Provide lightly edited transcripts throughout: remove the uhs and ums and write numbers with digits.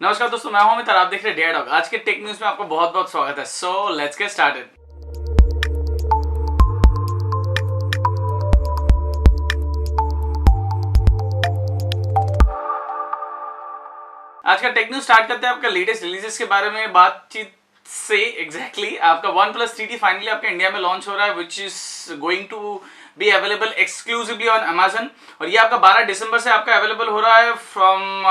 नमस्कार दोस्तों, मैं हूं अमित और आप देख रहे हैं डेयर डॉग। आज के टेक न्यूज में आपका बहुत बहुत स्वागत है। So let's get started. आज का टेक न्यूज स्टार्ट करते हैं आपका लेटेस्ट रिलीजेस के बारे में बातचीत से। एग्जैक्टली आपका वन प्लस 3T फाइनली आपका इंडिया में लॉन्च हो रहा है, which is going to be available exclusively on Amazon. और ये आपका 12 दिसंबर से आपका अवेलेबल हो रहा है from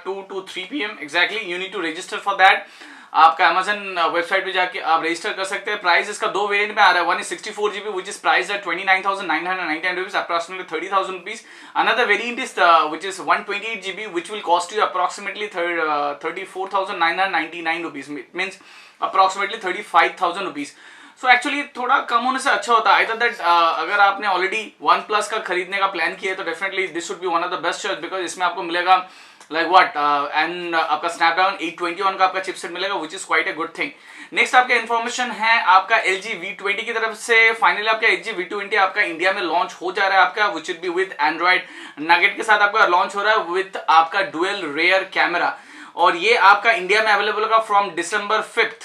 2 to 3 PM exactly. You need to register for that. आपका अमेजन वेबसाइट पे जाके आप रजिस्टर कर सकते हैं। प्राइस इसका दो वेरिएंट में आ रहा है। One is 64GB which is price at 29,999 rupees, approximately 30,000 rupees. Another variant is which is 128GB, which will cost you approximately 34,999 rupees. It means approximately 35,000 rupees. So actually थोड़ा कम होने से अच्छा होता है। आई थॉट दैट अगर आपने already one plus का खरीदने का प्लान किया है तो definitely this should be one of the best choice, because इसमें आपको मिलेगा लाइक व्हाट एंड आपका स्नैपड्रैगन 821 का आपका चिपसेट मिलेगा, which is quite a good thing. Next आपका इन्फॉर्मेशन है आपका LG V20 की तरफ से। फाइनली आपका LG V20 आपका इंडिया में लॉन्च हो जा रहा है आपका, which will be with Android nugget के साथ आपका लॉन्च हो रहा है विद आपका डुअल रेयर कैमरा। और ये आपका इंडिया में अवेलेबल होगा फ्रॉम December 5th।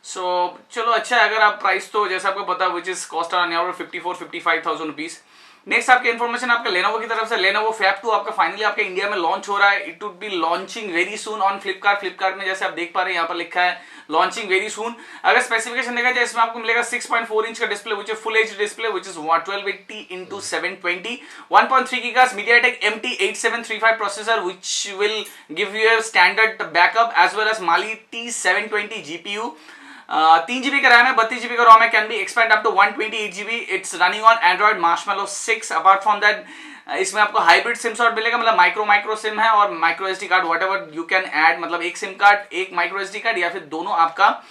सो चलो अच्छा है। अगर आप प्राइस तो जैसा आपको पता which is cost on around 54,000-55,000 rupees. Next आपके इन्फॉर्मेशन आपका लेनोवो की तरफ से। लेनोवो फैब 2 आपका फाइनली आपका इंडिया में लॉन्च हो रहा है। It would be launching very soon on Flipkart. Flipkart में जैसे आप देख पा रहे हैं यहाँ पर लिखा है लॉन्चिंग वेरी सून। अगर स्पेसिफिकेशन देखा जाए इसमें आपको मिलेगा 6.4 इंच का display which is full H display which is 1280x720, 1.3 GHz MediaTek MT8735 processor which will give you a standard backup as well as Mali T720 GPU। 3GB का RAM है, 32GB का ROM है, can be expand up to 128GB। It's running on Android Marshmallow 6। Apart from that इसमें आपको hybrid SIM slot मिलेगा, मतलब micro SIM है और micro SD card what ever you can add, मतलब एक सिम कार्ड एक माइक्रो SD कार्ड या फिर दोनों आपका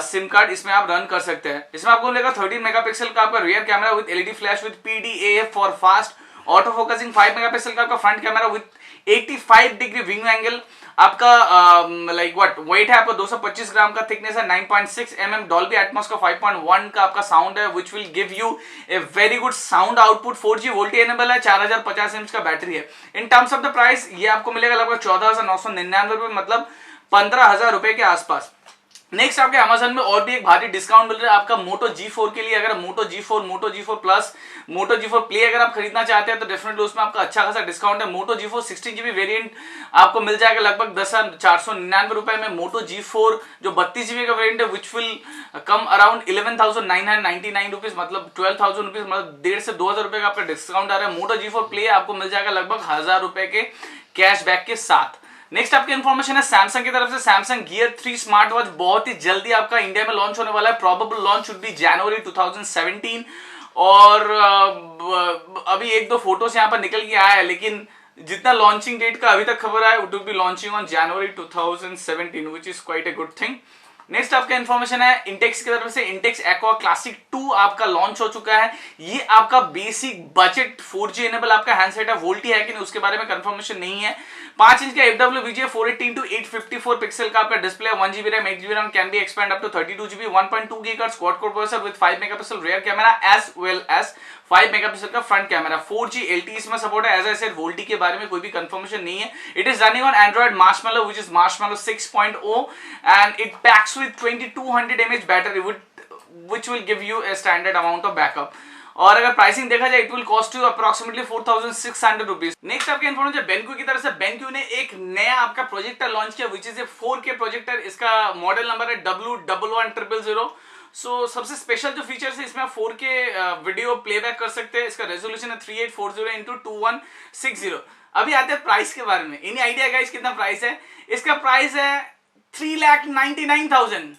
सिम कार्ड इसमें आप रन कर सकते हैं। इसमें आपको मिलेगा 13 मेगापिक्सल का आपका rear camera with LED flash with PDAF for fast auto focusing, 5 megapixel का आपका front camera with 85 degree wing angle. आपका लाइक व्हाट वेट है आपका 225 ग्राम का, थिकनेस है 9.6 mm, डॉल्बी एटमॉस का 5.1 का आपका साउंड है विच will give U a very good sound output. 4G VoLTE enable है, 4050 mAh का बैटरी है। In terms of the price ये आपको मिलेगा लगभग 14,999 रुपए, मतलब 15,000 रुपए के आसपास। नेक्स्ट आपके अमेजन में और भी एक भारी डिस्काउंट मिल रहा है आपका मोटो G4 के लिए। अगर मोटो G4 प्लस, मोटो G4 प्ले अगर आप खरीदना चाहते हैं तो डेफिनेटली उसमें आपका अच्छा खासा डिस्काउंट है। मोटो G4 16GB वेरिएंट आपको मिल जाएगा लगभग 10,499 रुपए में। मोटो G4 जो 32GB का वेरिएंट है which will come around 11,999 rupees, मतलब 12,000 रुपीज, मतलब 1,500 से 2,000 रुपए का आपका डिस्काउंट आ रहा है। मोटो G4 प्ले आपको मिल जाएगा लगभग 1,000 रुपए के कैशबैक के साथ। नेक्स्ट आपकी इन्फॉर्मेशन है सैमसंग की तरफ से। सैमसंग गियर 3 स्मार्ट वॉच बहुत ही जल्दी आपका इंडिया में लॉन्च होने वाला है। प्रोबेबल लॉन्च शुड बी जनवरी 2017। और अभी एक दो फोटोस यहाँ पर निकल के आया है, लेकिन जितना लॉन्चिंग डेट का अभी तक खबर है, it will be launching on January 2017 which is quite a good thing. Next आपका इन्फॉर्मेशन है इंटेक्स की तरफ से। इंटेक्स एक्वा क्लासिक 2 आपका लॉन्च हो चुका है। ये आपका बेसिक बजट 4G एनेबल आपका हैंडसेट है। वोल्टी है कि नहीं उसके बारे में कंफर्मेशन नहीं है। 5 इंच का FWVGA 480x854 पिक्सल का आपका display, 1GB RAM 8GB RAM, can be expand up to 32GB, 1.2 GHz quad core processor with 5 megapixel rear camera as well as 5 megapixel का फ्रंट कैमरा। 4G LTE इसमें support है। As I said VoLTE के बारे में कोई भी confirmation नहीं है। It is running on Android Marshmallow which is Marshmallow 6.0 and it packs with 2200 mAh battery which will give you a standard amount of backup। और अगर प्राइसिंग देखा जाए it will cost you approximately 4,600 rupees. Next आपके information BenQ की तरफ से। BenQ ने एक नया आपका प्रोजेक्टर लॉन्च किया which is a 4K projector. इसका मॉडल नंबर है W11000। सो सबसे स्पेशल जो फीचर्स है इसमें आप 4K वीडियो प्लेबैक कर सकते हैं। इसका रेजोल्यूशन है 3840x2160। अभी आते हैं प्राइस के बारे में। एनी आइडिया गाइस कितना प्राइस है? इसका प्राइस है 3,99,000।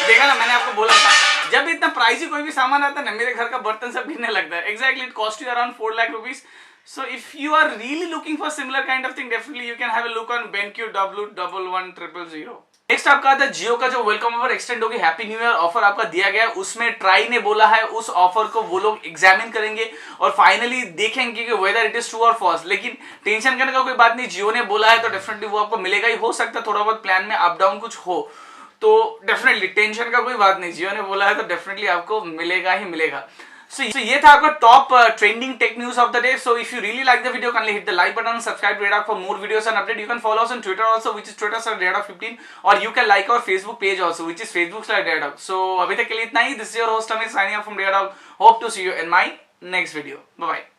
देखा ना, मैंने आपको बोला था जब इतना प्राइसी कोई भी सामान आता है ना, मेरे घर का बर्तन सब गिरने लगता है। Exactly it cost you around 4 lakh rupees. So if you are really looking for similar kind of thing, definitely you can have a look on BenQ W11000। Next आपका आता है जियो का जो वेलकम ऑफर एक्सटेंड होगी, हैप्पी न्यू ईयर ऑफर आपका दिया गया है। उसमें ट्राई ने बोला है उस ऑफर को वो लोग एग्जामिन करेंगे और फाइनली देखेंगे कि वेदर इट इज ट्रू और फॉल्स। लेकिन टेंशन करने का कोई बात नहीं, जियो ने बोला है तो डेफिनेटली वो आपको मिलेगा ही। हो सकता है थोड़ा बहुत प्लान में अप डाउन कुछ हो, तो डेफिनेटली टेंशन का कोई बात नहीं। जियो ने बोला है तो डेफिनेटली आपको मिलेगा ही मिलेगा। So ये था आपका top trending tech news of the day. So if you really like the video, kindly hit the like button, subscribe to Redhawk for more videos and update. You can follow us on Twitter also, which is Twitter/Redhawk15, or you can like our Facebook page also, which is Facebook/Redhawk. So अभी तक के लिए इतना ही. This is your host Amit signing off from Redhawk. Hope to see you in my next video. Bye bye.